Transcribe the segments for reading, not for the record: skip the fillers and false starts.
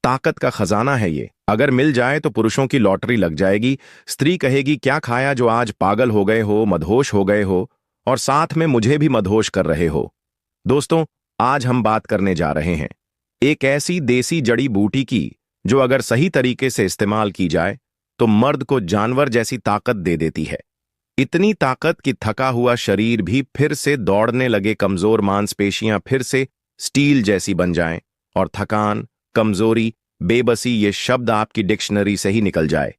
ताकत का खजाना है ये। अगर मिल जाए तो पुरुषों की लॉटरी लग जाएगी। स्त्री कहेगी क्या खाया जो आज पागल हो गए हो, मदहोश हो गए हो, और साथ में मुझे भी मदहोश कर रहे हो। दोस्तों, आज हम बात करने जा रहे हैं एक ऐसी देसी जड़ी बूटी की जो अगर सही तरीके से इस्तेमाल की जाए तो मर्द को जानवर जैसी ताकत दे देती है। इतनी ताकत कि थका हुआ शरीर भी फिर से दौड़ने लगे, कमजोर मांसपेशियां फिर से स्टील जैसी बन जाएं, और थकान, कमजोरी, बेबसी ये शब्द आपकी डिक्शनरी से ही निकल जाए।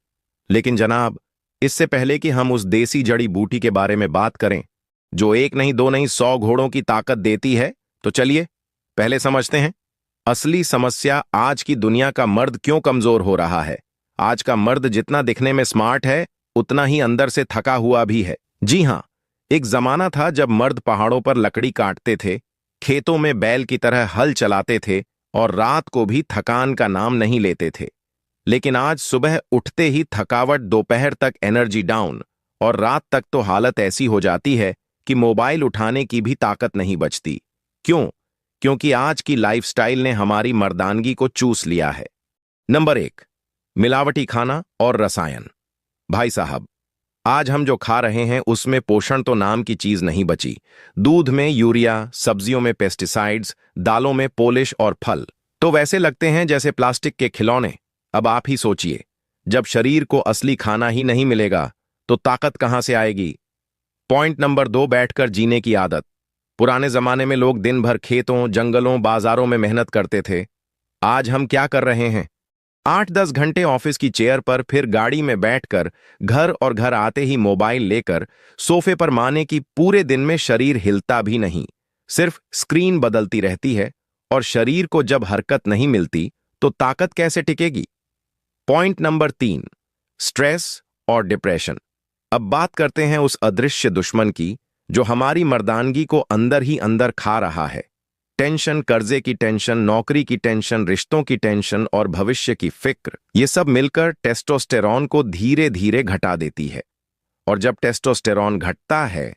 लेकिन जनाब, इससे पहले कि हम उस देसी जड़ी बूटी के बारे में बात करें जो एक नहीं दो नहीं 100 घोड़ों की ताकत देती है, तो चलिए पहले समझते हैं असली समस्या। आज की दुनिया का मर्द क्यों कमजोर हो रहा है। आज का मर्द जितना दिखने में स्मार्ट है उतना ही अंदर से थका हुआ भी है। जी हां, एक जमाना था जब मर्द पहाड़ों पर लकड़ी काटते थे, खेतों में बैल की तरह हल चलाते थे और रात को भी थकान का नाम नहीं लेते थे। लेकिन आज सुबह उठते ही थकावट, दोपहर तक एनर्जी डाउन, और रात तक तो हालत ऐसी हो जाती है कि मोबाइल उठाने की भी ताकत नहीं बचती। क्यों? क्योंकि आज की लाइफस्टाइल ने हमारी मर्दानगी को चूस लिया है। नंबर 1, मिलावटी खाना और रसायन। भाई साहब, आज हम जो खा रहे हैं उसमें पोषण तो नाम की चीज नहीं बची। दूध में यूरिया, सब्जियों में पेस्टिसाइड्स, दालों में पॉलिश, और फल तो वैसे लगते हैं जैसे प्लास्टिक के खिलौने। अब आप ही सोचिए, जब शरीर को असली खाना ही नहीं मिलेगा तो ताकत कहां से आएगी। पॉइंट नंबर 2, बैठकर जीने की आदत। पुराने जमाने में लोग दिन भर खेतों, जंगलों, बाजारों में मेहनत करते थे। आज हम क्या कर रहे हैं? 8-10 घंटे ऑफिस की चेयर पर, फिर गाड़ी में बैठकर घर, और घर आते ही मोबाइल लेकर सोफे पर, माने कि पूरे दिन में शरीर हिलता भी नहीं, सिर्फ स्क्रीन बदलती रहती है। और शरीर को जब हरकत नहीं मिलती तो ताकत कैसे टिकेगी। पॉइंट नंबर 3, स्ट्रेस और डिप्रेशन। अब बात करते हैं उस अदृश्य दुश्मन की जो हमारी मर्दानगी को अंदर ही अंदर खा रहा है। टेंशन, कर्जे की टेंशन, नौकरी की टेंशन, रिश्तों की टेंशन और भविष्य की फिक्र, ये सब मिलकर टेस्टोस्टेरॉन को धीरे धीरे घटा देती है। और जब टेस्टोस्टेरॉन घटता है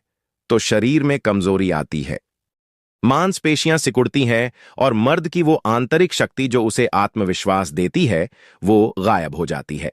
तो शरीर में कमजोरी आती है, मांसपेशियां सिकुड़ती हैं, और मर्द की वो आंतरिक शक्ति जो उसे आत्मविश्वास देती है वो गायब हो जाती है।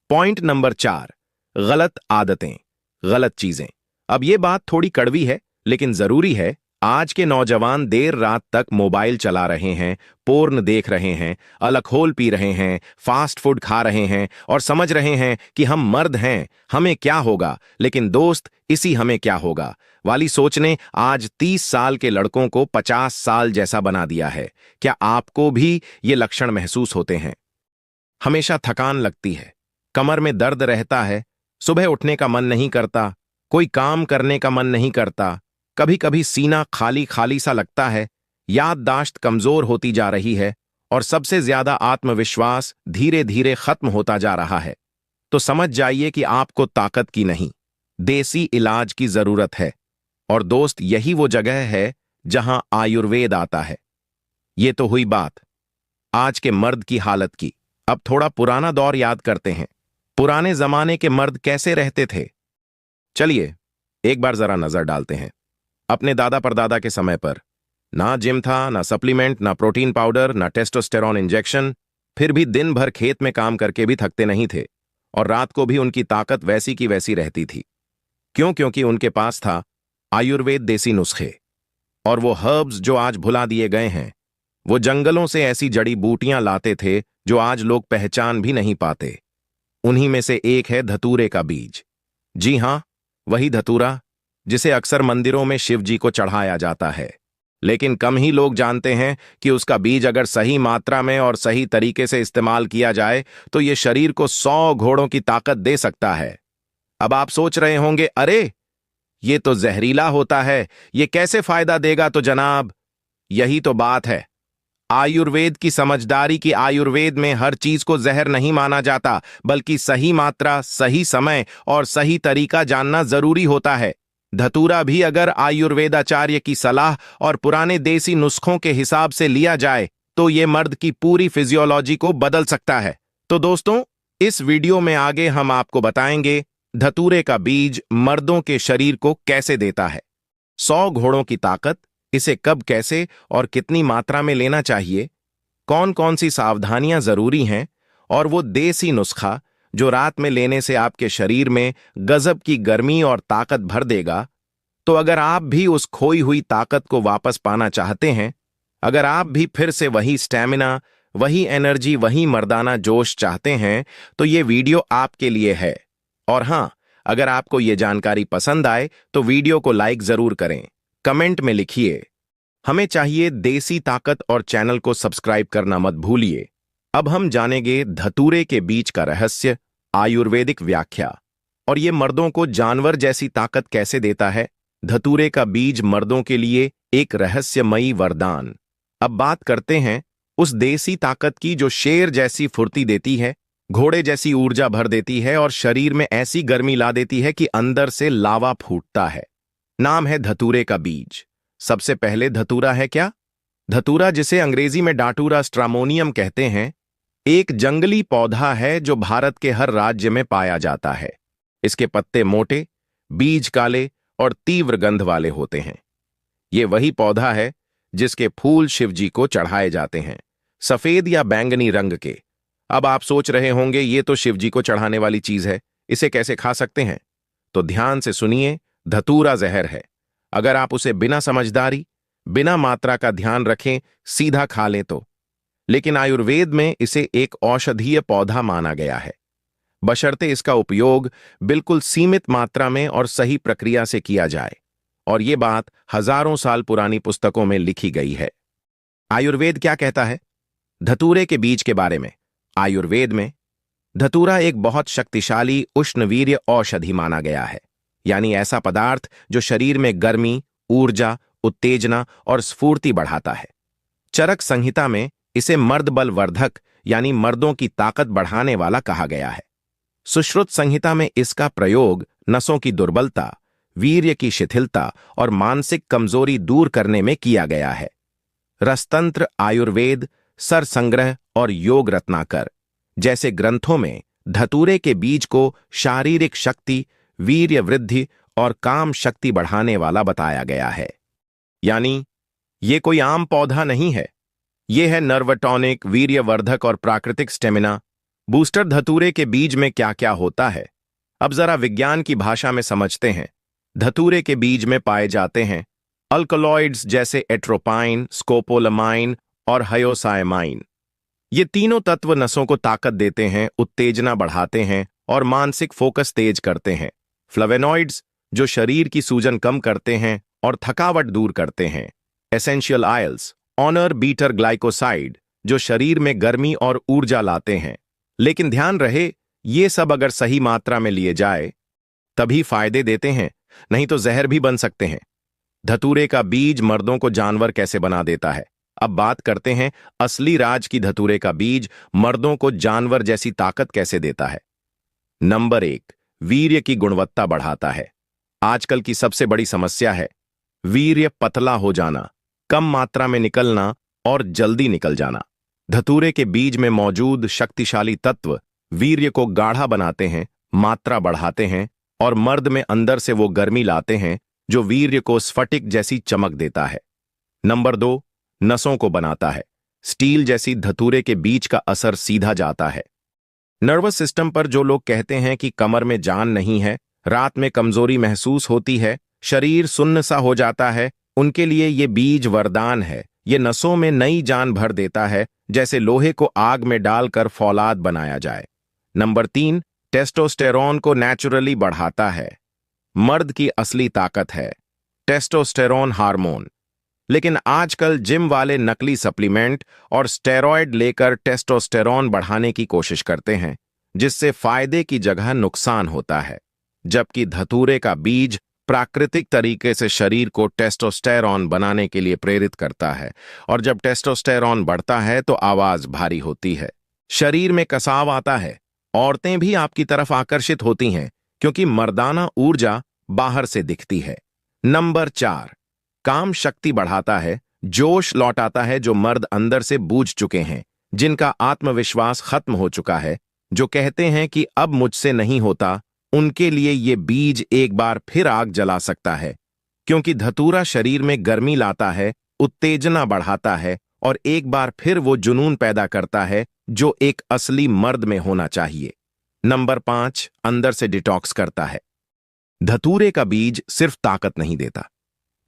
पॉइंट नंबर 4, गलत आदतें, गलत चीजें। अब ये बात थोड़ी कड़वी है लेकिन जरूरी है। आज के नौजवान देर रात तक मोबाइल चला रहे हैं, पोर्न देख रहे हैं, अल्कोहल पी रहे हैं, फास्ट फूड खा रहे हैं, और समझ रहे हैं कि हम मर्द हैं, हमें क्या होगा। लेकिन दोस्त, इसी हमें क्या होगा वाली सोच ने आज 30 साल के लड़कों को 50 साल जैसा बना दिया है। क्या आपको भी ये लक्षण महसूस होते हैं? हमेशा थकान लगती है, कमर में दर्द रहता है, सुबह उठने का मन नहीं करता, कोई काम करने का मन नहीं करता, कभी कभी सीना खाली खाली सा लगता है, याददाश्त कमजोर होती जा रही है, और सबसे ज्यादा आत्मविश्वास धीरे धीरे खत्म होता जा रहा है। तो समझ जाइए कि आपको ताकत की नहीं, देसी इलाज की जरूरत है। और दोस्त, यही वो जगह है जहां आयुर्वेद आता है। ये तो हुई बात आज के मर्द की हालत की। अब थोड़ा पुराना दौर याद करते हैं। पुराने जमाने के मर्द कैसे रहते थे? चलिए एक बार जरा नजर डालते हैं अपने दादा परदादा के समय पर। ना जिम था, ना सप्लीमेंट, ना प्रोटीन पाउडर, ना टेस्टोस्टेरॉन इंजेक्शन। फिर भी दिन भर खेत में काम करके भी थकते नहीं थे, और रात को भी उनकी ताकत वैसी की वैसी रहती थी। क्यों? क्योंकि उनके पास था आयुर्वेद, देसी नुस्खे। और वो हर्ब्स जो आज भुला दिए गए हैं, वो जंगलों से ऐसी जड़ी बूटियां लाते थे जो आज लोग पहचान भी नहीं पाते। उन्हीं में से एक है धतूरे का बीज। जी हां, वही धतूरा जिसे अक्सर मंदिरों में शिव जी को चढ़ाया जाता है। लेकिन कम ही लोग जानते हैं कि उसका बीज अगर सही मात्रा में और सही तरीके से इस्तेमाल किया जाए तो ये शरीर को 100 घोड़ों की ताकत दे सकता है। अब आप सोच रहे होंगे, अरे ये तो जहरीला होता है, ये कैसे फायदा देगा? तो जनाब, यही तो बात है आयुर्वेद की समझदारी की। आयुर्वेद में हर चीज को जहर नहीं माना जाता, बल्कि सही मात्रा, सही समय और सही तरीका जानना जरूरी होता है। धतूरा भी अगर आयुर्वेदाचार्य की सलाह और पुराने देसी नुस्खों के हिसाब से लिया जाए तो ये मर्द की पूरी फिजियोलॉजी को बदल सकता है। तो दोस्तों, इस वीडियो में आगे हम आपको बताएंगे धतूरे का बीज मर्दों के शरीर को कैसे देता है, 100 घोड़ों की ताकत, इसे कब, कैसे और कितनी मात्रा में लेना चाहिए, कौन कौन सी सावधानियां जरूरी हैं और वो देसी नुस्खा जो रात में लेने से आपके शरीर में गजब की गर्मी और ताकत भर देगा। तो अगर आप भी उस खोई हुई ताकत को वापस पाना चाहते हैं, अगर आप भी फिर से वही स्टैमिना, वही एनर्जी, वही मर्दाना जोश चाहते हैं, तो ये वीडियो आपके लिए है। और हां, अगर आपको ये जानकारी पसंद आए तो वीडियो को लाइक जरूर करें, कमेंट में लिखिए हमें चाहिए देसी ताकत, और चैनल को सब्सक्राइब करना मत भूलिए। अब हम जानेंगे धतूरे के बीज का रहस्य, आयुर्वेदिक व्याख्या। और ये मर्दों को जानवर जैसी ताकत कैसे देता है? धतूरे का बीज मर्दों के लिए एक रहस्यमयी वरदान। अब बात करते हैं उस देसी ताकत की जो शेर जैसी फुर्ती देती है, घोड़े जैसी ऊर्जा भर देती है और शरीर में ऐसी गर्मी ला देती है कि अंदर से लावा फूटता है। नाम है धतूरे का बीज। सबसे पहले धतूरा है क्या? धतूरा, जिसे अंग्रेजी में डाटूरा स्ट्रामोनियम कहते हैं, एक जंगली पौधा है जो भारत के हर राज्य में पाया जाता है। इसके पत्ते मोटे, बीज काले और तीव्र गंध वाले होते हैं। ये वही पौधा है जिसके फूल शिवजी को चढ़ाए जाते हैं, सफेद या बैंगनी रंग के। अब आप सोच रहे होंगे ये तो शिवजी को चढ़ाने वाली चीज है, इसे कैसे खा सकते हैं? तो ध्यान से सुनिए, धतूरा जहर है। अगर आप उसे बिना समझदारी, बिना मात्रा का ध्यान रखें, सीधा खा लें तो। लेकिन आयुर्वेद में इसे एक औषधीय पौधा माना गया है, बशर्ते इसका उपयोग बिल्कुल सीमित मात्रा में और सही प्रक्रिया से किया जाए। और ये बात हजारों साल पुरानी पुस्तकों में लिखी गई है। आयुर्वेद क्या कहता है धतूरे के बीज के बारे में? आयुर्वेद में धतूरा एक बहुत शक्तिशाली उष्णवीर्य औषधि माना गया है, यानी ऐसा पदार्थ जो शरीर में गर्मी, ऊर्जा, उत्तेजना और स्फूर्ति बढ़ाता है। चरक संहिता में इसे मर्द बल वर्धक, यानी मर्दों की ताकत बढ़ाने वाला कहा गया है। सुश्रुत संहिता में इसका प्रयोग नसों की दुर्बलता, वीर्य की शिथिलता और मानसिक कमजोरी दूर करने में किया गया है। रसतंत्र, आयुर्वेद, सर संग्रह और योग रत्नाकर जैसे ग्रंथों में धतूरे के बीज को शारीरिक शक्ति, वीर्य वृद्धि और काम शक्ति बढ़ाने वाला बताया गया है। यानी ये कोई आम पौधा नहीं है, ये है नर्वटॉनिक, वीर्यवर्धक और प्राकृतिक स्टेमिना बूस्टर। धतूरे के बीज में क्या क्या होता है, अब जरा विज्ञान की भाषा में समझते हैं। धतूरे के बीज में पाए जाते हैं अल्कलॉइड्स जैसे एट्रोपाइन, स्कोपोलामाइन और हायोसाइमाइन। ये तीनों तत्व नसों को ताकत देते हैं, उत्तेजना बढ़ाते हैं और मानसिक फोकस तेज करते हैं। फ्लेवेनॉइड्स जो शरीर की सूजन कम करते हैं और थकावट दूर करते हैं। एसेंशियल ऑयल्स, ऑनर बीटर ग्लाइकोसाइड जो शरीर में गर्मी और ऊर्जा लाते हैं। लेकिन ध्यान रहे, ये सब अगर सही मात्रा में लिए जाए तभी फायदे देते हैं, नहीं तो जहर भी बन सकते हैं। धतूरे का बीज मर्दों को जानवर कैसे बना देता है? अब बात करते हैं असली राज की। धतूरे का बीज मर्दों को जानवर जैसी ताकत कैसे देता है? नंबर 1, वीर्य की गुणवत्ता बढ़ाता है। आजकल की सबसे बड़ी समस्या है वीर्य पतला हो जाना, कम मात्रा में निकलना और जल्दी निकल जाना। धतूरे के बीज में मौजूद शक्तिशाली तत्व वीर्य को गाढ़ा बनाते हैं, मात्रा बढ़ाते हैं और मर्द में अंदर से वो गर्मी लाते हैं जो वीर्य को स्फटिक जैसी चमक देता है। नंबर 2, नसों को बनाता है। स्टील जैसी धतूरे के बीज का असर सीधा जाता है नर्वस सिस्टम पर। जो लोग कहते हैं कि कमर में जान नहीं है, रात में कमजोरी महसूस होती है, शरीर सुन्न सा हो जाता है, उनके लिए ये बीज वरदान है। ये नसों में नई जान भर देता है, जैसे लोहे को आग में डालकर फौलाद बनाया जाए। नंबर 3, टेस्टोस्टेरोन को नेचुरली बढ़ाता है। मर्द की असली ताकत है टेस्टोस्टेरोन हार्मोन। लेकिन आजकल जिम वाले नकली सप्लीमेंट और स्टेरॉयड लेकर टेस्टोस्टेरोन बढ़ाने की कोशिश करते हैं, जिससे फायदे की जगह नुकसान होता है। जबकि धतूरे का बीज प्राकृतिक तरीके से शरीर को टेस्टोस्टेरोन बनाने के लिए प्रेरित करता है, और जब टेस्टोस्टेरोन बढ़ता है तो आवाज भारी होती है, शरीर में कसाव आता है, औरतें भी आपकी तरफ आकर्षित होती हैं क्योंकि मर्दाना ऊर्जा बाहर से दिखती है। नंबर 4, काम शक्ति बढ़ाता है, जोश लौटाता है जो मर्द अंदर से बूझ चुके हैं, जिनका आत्मविश्वास खत्म हो चुका है, जो कहते हैं कि अब मुझसे नहीं होता, उनके लिए ये बीज एक बार फिर आग जला सकता है। क्योंकि धतूरा शरीर में गर्मी लाता है, उत्तेजना बढ़ाता है और एक बार फिर वो जुनून पैदा करता है जो एक असली मर्द में होना चाहिए। नंबर 5, अंदर से डिटॉक्स करता है। धतूरे का बीज सिर्फ ताकत नहीं देता,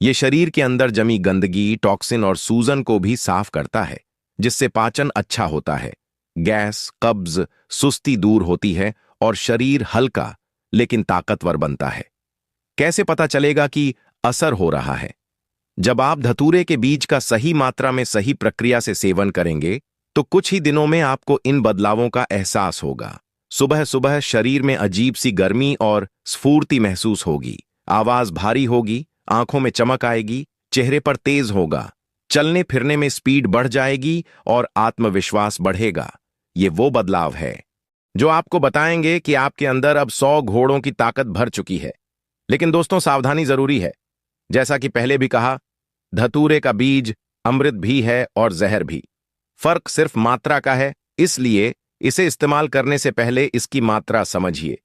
ये शरीर के अंदर जमी गंदगी, टॉक्सिन और सूजन को भी साफ करता है, जिससे पाचन अच्छा होता है, गैस, कब्ज, सुस्ती दूर होती है और शरीर हल्का लेकिन ताकतवर बनता है। कैसे पता चलेगा कि असर हो रहा है? जब आप धतूरे के बीज का सही मात्रा में सही प्रक्रिया से सेवन करेंगे तो कुछ ही दिनों में आपको इन बदलावों का एहसास होगा। सुबह सुबह शरीर में अजीब सी गर्मी और स्फूर्ति महसूस होगी, आवाज भारी होगी, आंखों में चमक आएगी, चेहरे पर तेज होगा, चलने फिरने में स्पीड बढ़ जाएगी और आत्मविश्वास बढ़ेगा। ये वो बदलाव है जो आपको बताएंगे कि आपके अंदर अब 100 घोड़ों की ताकत भर चुकी है। लेकिन दोस्तों, सावधानी जरूरी है। जैसा कि पहले भी कहा, धतूरे का बीज अमृत भी है और जहर भी। फर्क सिर्फ मात्रा का है, इसलिए इसे इस्तेमाल करने से पहले इसकी मात्रा समझिए।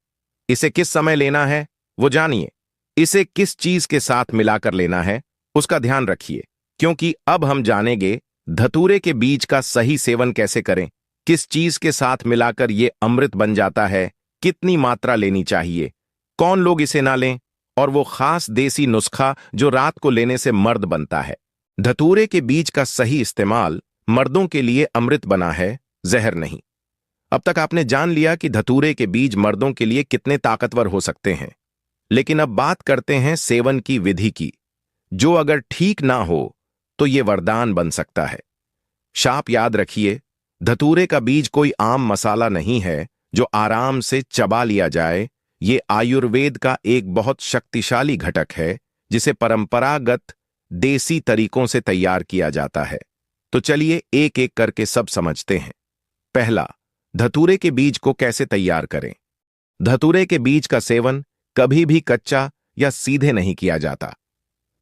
इसे किस समय लेना है वो जानिए। इसे किस चीज के साथ मिलाकर लेना है उसका ध्यान रखिए, क्योंकि अब हम जानेंगे धतूरे के बीज का सही सेवन कैसे करें, किस चीज के साथ मिलाकर ये अमृत बन जाता है, कितनी मात्रा लेनी चाहिए, कौन लोग इसे ना लें, और वो खास देसी नुस्खा जो रात को लेने से मर्द बनता है। धतूरे के बीज का सही इस्तेमाल मर्दों के लिए अमृत बना है, जहर नहीं। अब तक आपने जान लिया कि धतूरे के बीज मर्दों के लिए कितने ताकतवर हो सकते हैं, लेकिन अब बात करते हैं सेवन की विधि की, जो अगर ठीक ना हो तो ये वरदान बन सकता है। शाप याद रखिए, धतूरे का बीज कोई आम मसाला नहीं है जो आराम से चबा लिया जाए। ये आयुर्वेद का एक बहुत शक्तिशाली घटक है जिसे परंपरागत देसी तरीकों से तैयार किया जाता है। तो चलिए एक एक करके सब समझते हैं। पहला, धतूरे के बीज को कैसे तैयार करें। धतूरे के बीज का सेवन कभी भी कच्चा या सीधे नहीं किया जाता।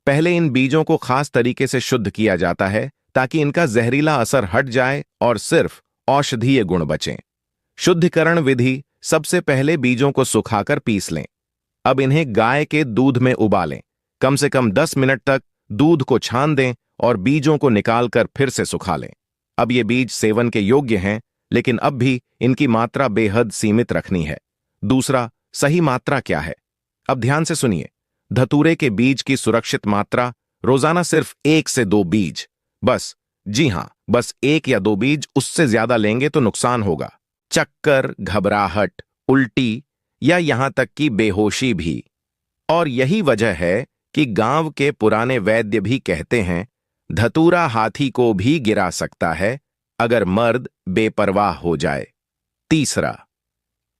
पहले इन बीजों को खास तरीके से शुद्ध किया जाता है ताकि इनका जहरीला असर हट जाए और सिर्फ औषधीय गुण बचें। शुद्धिकरण विधि, सबसे पहले बीजों को सुखाकर पीस लें। अब इन्हें गाय के दूध में उबालें। कम से कम 10 मिनट तक दूध को छान दें और बीजों को निकालकर फिर से सुखा लें। अब ये बीज सेवन के योग्य हैं, लेकिन अब भी इनकी मात्रा बेहद सीमित रखनी है। दूसरा, सही मात्रा क्या है? अब ध्यान से सुनिए। धतूरे के बीज की सुरक्षित मात्रा रोजाना सिर्फ 1 से 2 बीज, बस, जी हां, बस 1 या 2 बीज। उससे ज्यादा लेंगे तो नुकसान होगा। चक्कर, घबराहट, उल्टी या यहां तक कि बेहोशी भी। और यही वजह है कि गांव के पुराने वैद्य भी कहते हैं, धतूरा हाथी को भी गिरा सकता है अगर मर्द बेपरवाह हो जाए। तीसरा,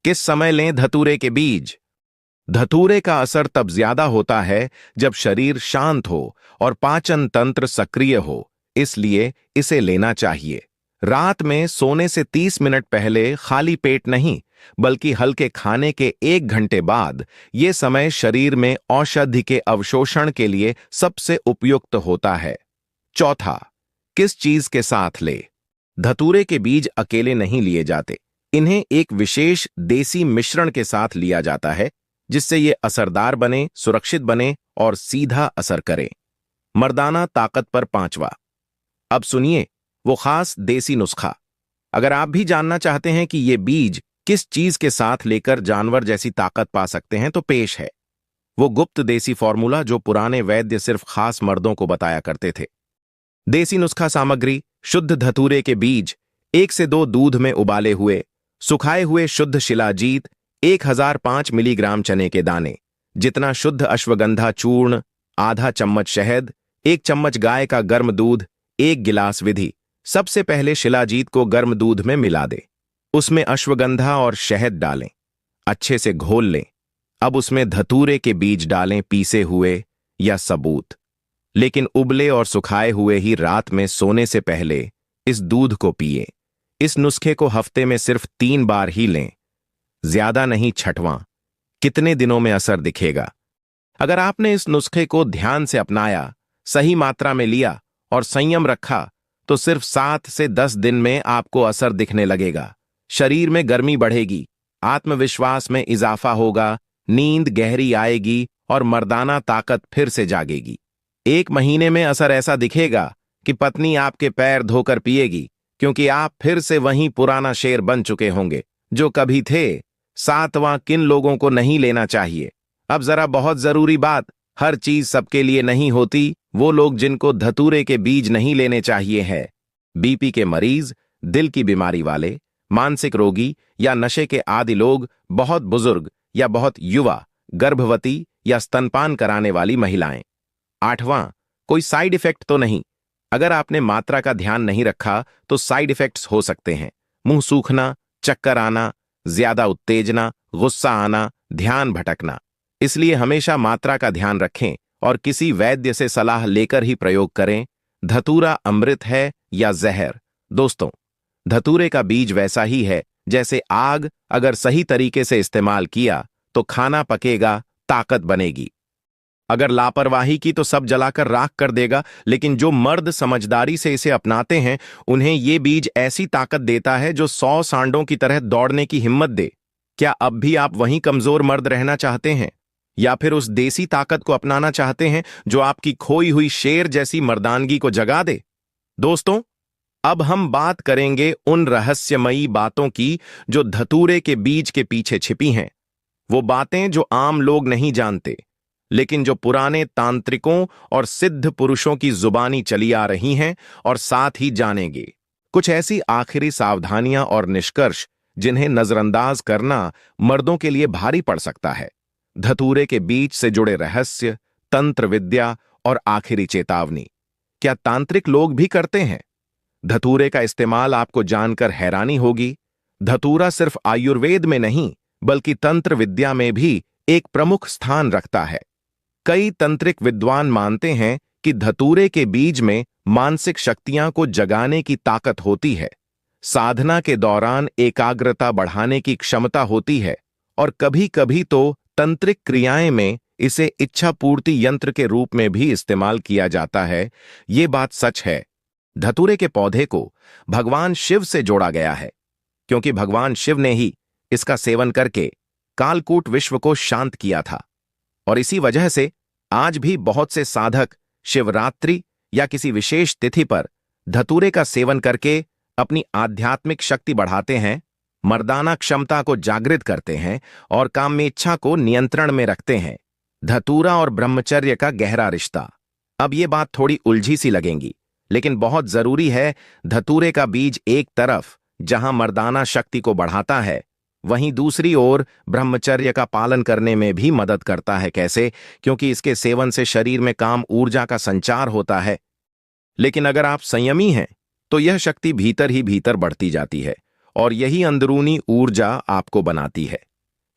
किस समय लें धतूरे के बीज? धतूरे का असर तब ज्यादा होता है जब शरीर शांत हो और पाचन तंत्र सक्रिय हो, इसलिए इसे लेना चाहिए। रात में सोने से 30 मिनट पहले, खाली पेट नहीं, बल्कि हल्के खाने के 1 घंटे बाद। यह समय शरीर में औषधि के अवशोषण के लिए सबसे उपयुक्त होता है। चौथा, किस चीज के साथ ले? धतूरे के बीज अकेले नहीं लिए जाते, इन्हें एक विशेष देसी मिश्रण के साथ लिया जाता है, जिससे ये असरदार बने, सुरक्षित बने और सीधा असर करें। मर्दाना ताकत पर 5वां। अब सुनिए वो खास देसी नुस्खा। अगर आप भी जानना चाहते हैं कि ये बीज किस चीज के साथ लेकर जानवर जैसी ताकत पा सकते हैं, तो पेश है वो गुप्त देसी फॉर्मूला जो पुराने वैद्य सिर्फ खास मर्दों को बताया करते थे। देसी नुस्खा सामग्री: शुद्ध धतूरे के बीज 1 से 2 दूध में उबाले हुए, सुखाए हुए शुद्ध शिलाजीत 1005 मिलीग्राम, चने के दाने जितना शुद्ध अश्वगंधा चूर्ण, आधा चम्मच शहद, 1 चम्मच गाय का गर्म दूध, 1 गिलास। विधि: सबसे पहले शिलाजीत को गर्म दूध में मिला दें, उसमें अश्वगंधा और शहद डालें, अच्छे से घोल लें। अब उसमें धतूरे के बीज डालें, पीसे हुए या सबूत, लेकिन उबले और सुखाए हुए ही। रात में सोने से पहले इस दूध को पिए। इस नुस्खे को हफ्ते में सिर्फ 3 बार ही लें, ज्यादा नहीं। 6वां, कितने दिनों में असर दिखेगा? अगर आपने इस नुस्खे को ध्यान से अपनाया, सही मात्रा में लिया और संयम रखा, तो सिर्फ 7 से 10 दिन में आपको असर दिखने लगेगा। शरीर में गर्मी बढ़ेगी, आत्मविश्वास में इजाफा होगा, नींद गहरी आएगी और मर्दाना ताकत फिर से जागेगी। 1 महीने में असर ऐसा दिखेगा कि पत्नी आपके पैर धोकर पिएगी, क्योंकि आप फिर से वहीं पुराना शेर बन चुके होंगे जो कभी थे। सातवां, किन लोगों को नहीं लेना चाहिए। अब जरा बहुत जरूरी बात, हर चीज सबके लिए नहीं होती। वो लोग जिनको धतूरे के बीज नहीं लेने चाहिए है बीपी के मरीज, दिल की बीमारी वाले, मानसिक रोगी या नशे के आदी लोग, बहुत बुजुर्ग या बहुत युवा, गर्भवती या स्तनपान कराने वाली महिलाएं। आठवां, कोई साइड इफेक्ट तो नहीं। अगर आपने मात्रा का ध्यान नहीं रखा तो साइड इफेक्ट्स हो सकते हैं। मुंह सूखना, चक्कर आना, ज्यादा उत्तेजना, गुस्सा आना, ध्यान भटकना। इसलिए हमेशा मात्रा का ध्यान रखें और किसी वैद्य से सलाह लेकर ही प्रयोग करें। धतूरा अमृत है या जहर? दोस्तों, धतूरे का बीज वैसा ही है जैसे आग, अगर सही तरीके से इस्तेमाल किया तो खाना पकेगा, ताकत बनेगी। अगर लापरवाही की तो सब जलाकर राख कर देगा, लेकिन जो मर्द समझदारी से इसे अपनाते हैं उन्हें ये बीज ऐसी ताकत देता है जो 100 सांडों की तरह दौड़ने की हिम्मत दे। क्या अब भी आप वहीं कमजोर मर्द रहना चाहते हैं, या फिर उस देसी ताकत को अपनाना चाहते हैं जो आपकी खोई हुई शेर जैसी मर्दानगी को जगा दे? दोस्तों, अब हम बात करेंगे उन रहस्यमयी बातों की जो धतूरे के बीज के पीछे छिपी हैं। वो बातें जो आम लोग नहीं जानते, लेकिन जो पुराने तांत्रिकों और सिद्ध पुरुषों की जुबानी चली आ रही हैं, और साथ ही जानेंगे कुछ ऐसी आखिरी सावधानियां और निष्कर्ष जिन्हें नजरअंदाज करना मर्दों के लिए भारी पड़ सकता है। धतूरे के बीज से जुड़े रहस्य, तंत्र विद्या और आखिरी चेतावनी। क्या तांत्रिक लोग भी करते हैं? धतूरे का इस्तेमाल आपको जानकर हैरानी होगी। धतूरा सिर्फ आयुर्वेद में नहीं बल्कि तंत्र विद्या में भी एक प्रमुख स्थान रखता है। कई तंत्रिक विद्वान मानते हैं कि धतूरे के बीज में मानसिक शक्तियां को जगाने की ताकत होती है, साधना के दौरान एकाग्रता बढ़ाने की क्षमता होती है, और कभी-कभी तो तंत्रिक क्रियाएं में इसे इच्छा पूर्ति यंत्र के रूप में भी इस्तेमाल किया जाता है। ये बात सच है। धतूरे के पौधे को भगवान शिव से जोड़ा गया है, क्योंकि भगवान शिव ने ही इसका सेवन करके कालकूट विश्व को शांत किया था। और इसी वजह से आज भी बहुत से साधक शिवरात्रि या किसी विशेष तिथि पर धतूरे का सेवन करके अपनी आध्यात्मिक शक्ति बढ़ाते हैं, मर्दाना क्षमता को जागृत करते हैं और काम में इच्छा को नियंत्रण में रखते हैं। धतूरा और ब्रह्मचर्य का गहरा रिश्ता। अब ये बात थोड़ी उलझी सी लगेंगी, लेकिन बहुत जरूरी है। धतूरे का बीज एक तरफ जहां मर्दाना शक्ति को बढ़ाता है, वहीं दूसरी ओर ब्रह्मचर्य का पालन करने में भी मदद करता है। कैसे? क्योंकि इसके सेवन से शरीर में काम ऊर्जा का संचार होता है। लेकिन अगर आप संयमी हैं तो यह शक्ति भीतर ही भीतर बढ़ती जाती है, और यही अंदरूनी ऊर्जा आपको बनाती है।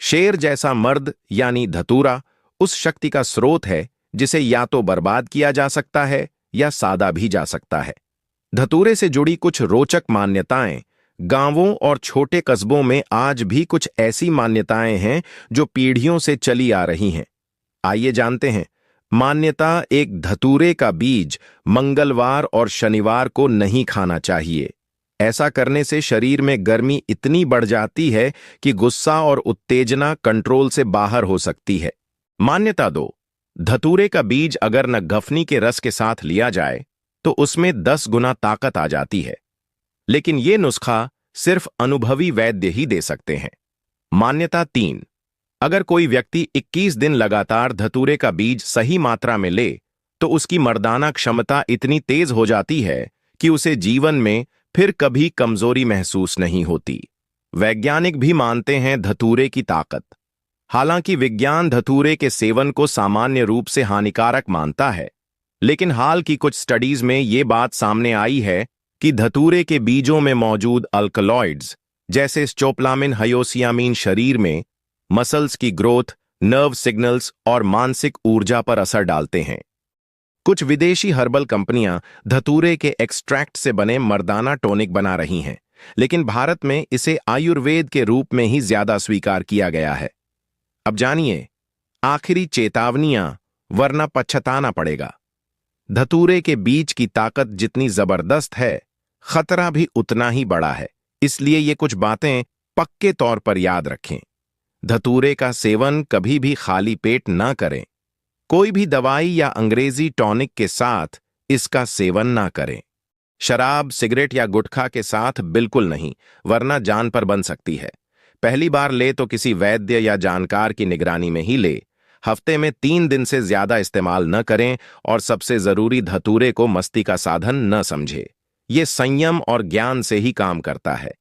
शेर जैसा मर्द यानी धतूरा उस शक्ति का स्रोत है जिसे या तो बर्बाद किया जा सकता है या सादा भी जा सकता है। धतूरे से जुड़ी कुछ रोचक मान्यताएं। गांवों और छोटे कस्बों में आज भी कुछ ऐसी मान्यताएं हैं जो पीढ़ियों से चली आ रही हैं। आइए जानते हैं। मान्यता एक, धतूरे का बीज मंगलवार और शनिवार को नहीं खाना चाहिए। ऐसा करने से शरीर में गर्मी इतनी बढ़ जाती है कि गुस्सा और उत्तेजना कंट्रोल से बाहर हो सकती है। मान्यता 2, धतूरे का बीज अगर न गफनी के रस के साथ लिया जाए तो उसमें 10 गुना ताकत आ जाती है, लेकिन ये नुस्खा सिर्फ अनुभवी वैद्य ही दे सकते हैं। मान्यता 3, अगर कोई व्यक्ति 21 दिन लगातार धतूरे का बीज सही मात्रा में ले तो उसकी मर्दाना क्षमता इतनी तेज हो जाती है कि उसे जीवन में फिर कभी कमजोरी महसूस नहीं होती। वैज्ञानिक भी मानते हैं धतूरे की ताकत। हालांकि विज्ञान धतूरे के सेवन को सामान्य रूप से हानिकारक मानता है, लेकिन हाल की कुछ स्टडीज में ये बात सामने आई है कि धतूरे के बीजों में मौजूद अल्कलॉइड्स जैसे स्कोपोलामिन, हाइपोसियामिन शरीर में मसल्स की ग्रोथ, नर्व सिग्नल्स और मानसिक ऊर्जा पर असर डालते हैं। कुछ विदेशी हर्बल कंपनियां धतूरे के एक्सट्रैक्ट से बने मर्दाना टॉनिक बना रही हैं, लेकिन भारत में इसे आयुर्वेद के रूप में ही ज्यादा स्वीकार किया गया है। अब जानिए आखिरी चेतावनियां, वरना पछताना पड़ेगा। धतूरे के बीज की ताकत जितनी जबरदस्त है, खतरा भी उतना ही बड़ा है। इसलिए ये कुछ बातें पक्के तौर पर याद रखें। धतूरे का सेवन कभी भी खाली पेट ना करें। कोई भी दवाई या अंग्रेजी टॉनिक के साथ इसका सेवन ना करें। शराब, सिगरेट या गुटखा के साथ बिल्कुल नहीं, वरना जान पर बन सकती है। पहली बार ले तो किसी वैद्य या जानकार की निगरानी में ही ले। हफ्ते में 3 दिन से ज्यादा इस्तेमाल न करें और सबसे जरूरी धतूरे को मस्ती का साधन न समझे। ये संयम और ज्ञान से ही काम करता है।